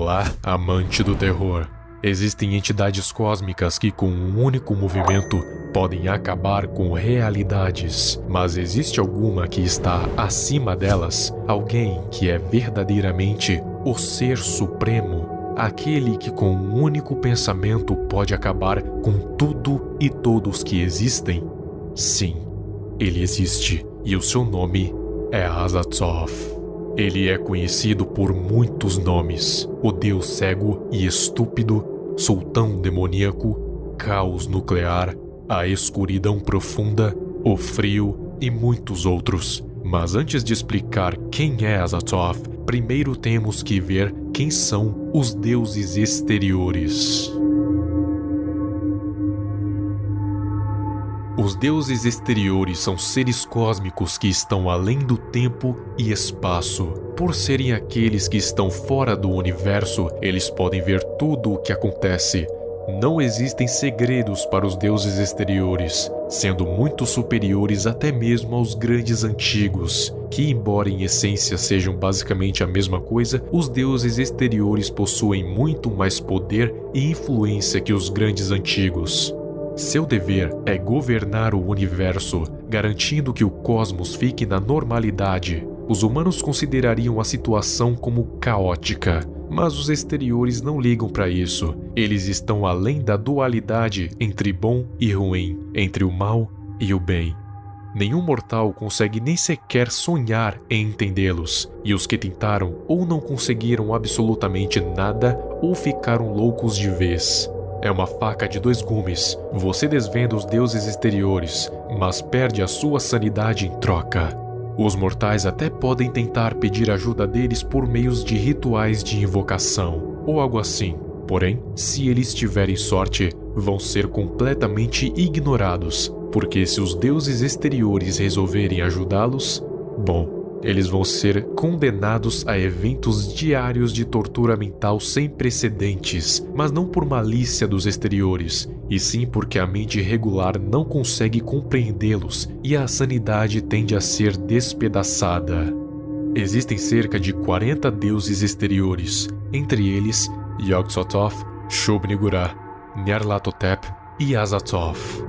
Olá, amante do terror. Existem entidades cósmicas que com um único movimento podem acabar com realidades, mas existe alguma que está acima delas? Alguém que é verdadeiramente o Ser Supremo? Aquele que com um único pensamento pode acabar com tudo e todos que existem? Sim, ele existe e o seu nome é Azathoth. Ele é conhecido por muitos nomes: o Deus cego e estúpido, sultão demoníaco, caos nuclear, a escuridão profunda, o frio e muitos outros. Mas antes de explicar quem é Azathoth, primeiro temos que ver quem são os deuses exteriores. Os deuses exteriores são seres cósmicos que estão além do tempo e espaço. Por serem aqueles que estão fora do universo, eles podem ver tudo o que acontece. Não existem segredos para os deuses exteriores, sendo muito superiores até mesmo aos grandes antigos, que, embora em essência sejam basicamente a mesma coisa, os deuses exteriores possuem muito mais poder e influência que os grandes antigos. Seu dever é governar o universo, garantindo que o cosmos fique na normalidade. Os humanos considerariam a situação como caótica, mas os exteriores não ligam para isso. Eles estão além da dualidade entre bom e ruim, entre o mal e o bem. Nenhum mortal consegue nem sequer sonhar em entendê-los, e os que tentaram ou não conseguiram absolutamente nada ou ficaram loucos de vez. É uma faca de dois gumes. Você desvenda os deuses exteriores, mas perde a sua sanidade em troca. Os mortais até podem tentar pedir ajuda deles por meios de rituais de invocação, ou algo assim. Porém, se eles tiverem sorte, vão ser completamente ignorados, porque se os deuses exteriores resolverem ajudá-los, bom, eles vão ser condenados a eventos diários de tortura mental sem precedentes, mas não por malícia dos exteriores, e sim porque a mente regular não consegue compreendê-los e a sanidade tende a ser despedaçada. Existem cerca de 40 deuses exteriores, entre eles Yog-Sothoth, Shub-Niggurath, Nyarlathotep e Azathoth.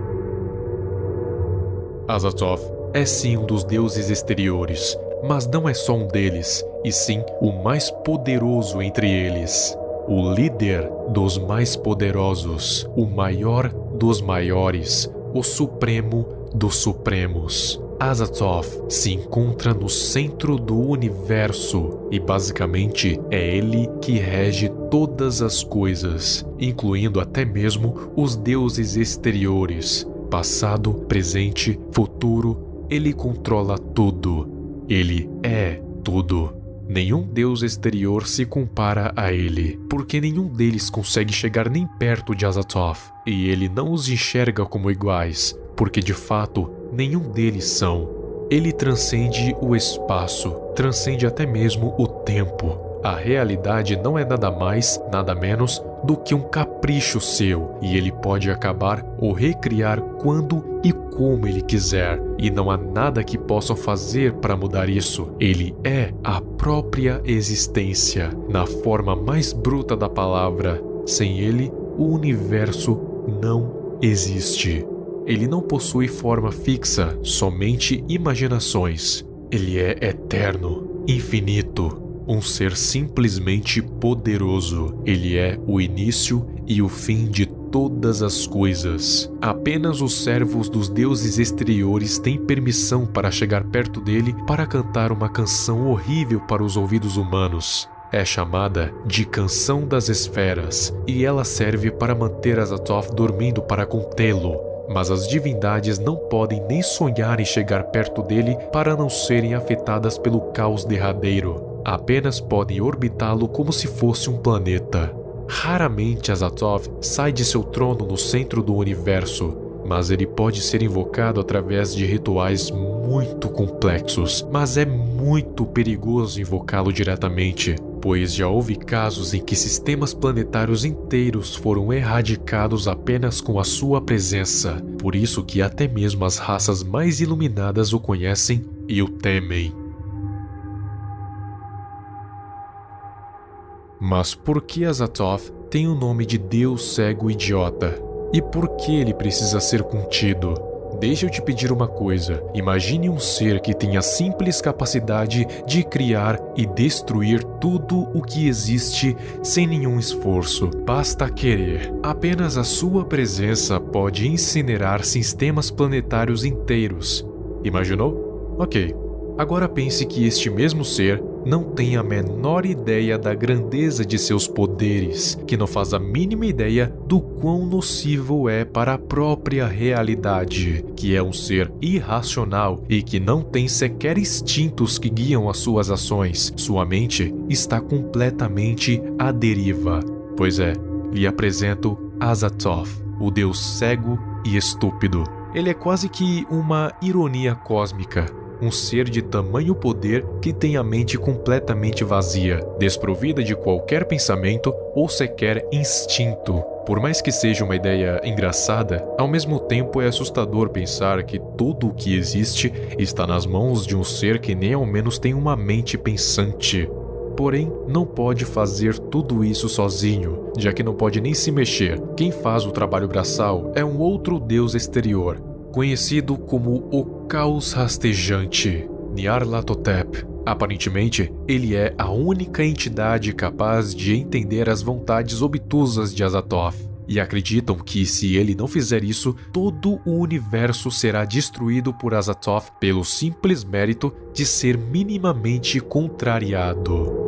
Azathoth é sim um dos deuses exteriores, mas não é só um deles, e sim o mais poderoso entre eles. O líder dos mais poderosos, o maior dos maiores, o supremo dos supremos. Azathoth se encontra no centro do universo e basicamente é ele que rege todas as coisas, incluindo até mesmo os deuses exteriores. Passado, presente, futuro, ele controla tudo. Ele é tudo. Nenhum deus exterior se compara a ele, porque nenhum deles consegue chegar nem perto de Azathoth, e ele não os enxerga como iguais, porque de fato nenhum deles são. Ele transcende o espaço, transcende até mesmo o tempo. A realidade não é nada mais, nada menos do que um capricho seu, e ele pode acabar ou recriar quando e como ele quiser, e não há nada que possam fazer para mudar isso. Ele é a própria existência, na forma mais bruta da palavra. Sem ele, o universo não existe. Ele não possui forma fixa, somente imaginações. Ele é eterno, infinito. Um ser simplesmente poderoso. Ele é o início e o fim de todas as coisas. Apenas os servos dos deuses exteriores têm permissão para chegar perto dele para cantar uma canção horrível para os ouvidos humanos. É chamada de Canção das Esferas, e ela serve para manter Azathoth dormindo para contê-lo. Mas as divindades não podem nem sonhar em chegar perto dele para não serem afetadas pelo caos derradeiro. Apenas podem orbitá-lo como se fosse um planeta. Raramente Azathoth sai de seu trono no centro do universo, mas ele pode ser invocado através de rituais muito complexos, mas é muito perigoso invocá-lo diretamente, pois já houve casos em que sistemas planetários inteiros foram erradicados apenas com a sua presença, por isso que até mesmo as raças mais iluminadas o conhecem e o temem. Mas por que Azathoth tem o nome de Deus cego idiota? E por que ele precisa ser contido? Deixa eu te pedir uma coisa. Imagine um ser que tem a simples capacidade de criar e destruir tudo o que existe sem nenhum esforço. Basta querer. Apenas a sua presença pode incinerar sistemas planetários inteiros. Imaginou? Ok. Agora pense que este mesmo ser não tem a menor ideia da grandeza de seus poderes, que não faz a mínima ideia do quão nocivo é para a própria realidade, que é um ser irracional e que não tem sequer instintos que guiam as suas ações. Sua mente está completamente à deriva. Pois é, lhe apresento Azathoth, o deus cego e estúpido. Ele é quase que uma ironia cósmica. Um ser de tamanho poder que tem a mente completamente vazia, desprovida de qualquer pensamento ou sequer instinto. Por mais que seja uma ideia engraçada, ao mesmo tempo é assustador pensar que tudo o que existe está nas mãos de um ser que nem ao menos tem uma mente pensante. Porém, não pode fazer tudo isso sozinho, já que não pode nem se mexer. Quem faz o trabalho braçal é um outro deus exterior, conhecido como o Caos Rastejante, Nyarlathotep. Aparentemente, ele é a única entidade capaz de entender as vontades obtusas de Azathoth, e acreditam que se ele não fizer isso, todo o universo será destruído por Azathoth pelo simples mérito de ser minimamente contrariado.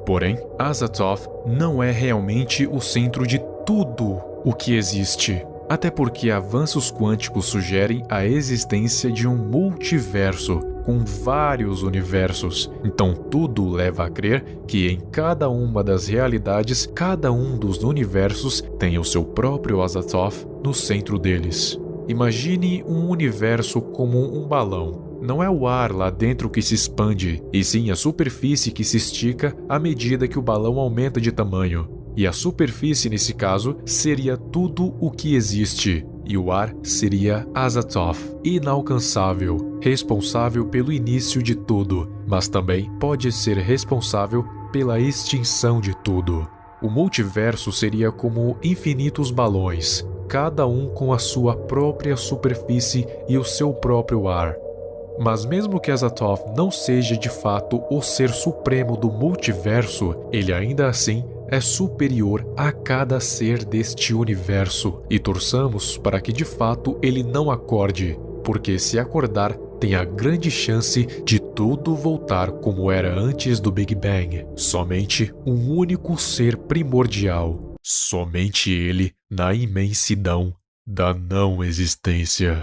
Porém, Azathoth não é realmente o centro de tudo o que existe. Até porque avanços quânticos sugerem a existência de um multiverso, com vários universos. Então tudo leva a crer que em cada uma das realidades, cada um dos universos tem o seu próprio Azathoth no centro deles. Imagine um universo como um balão. Não é o ar lá dentro que se expande, e sim a superfície que se estica à medida que o balão aumenta de tamanho. E a superfície, nesse caso, seria tudo o que existe, e o ar seria Azathoth, inalcançável, responsável pelo início de tudo, mas também pode ser responsável pela extinção de tudo. O multiverso seria como infinitos balões, cada um com a sua própria superfície e o seu próprio ar. Mas mesmo que Azathoth não seja de fato o ser supremo do multiverso, ele ainda assim é superior a cada ser deste universo, e torçamos para que de fato ele não acorde, porque se acordar, tem a grande chance de tudo voltar como era antes do Big Bang. Somente um único ser primordial, somente ele na imensidão da não existência.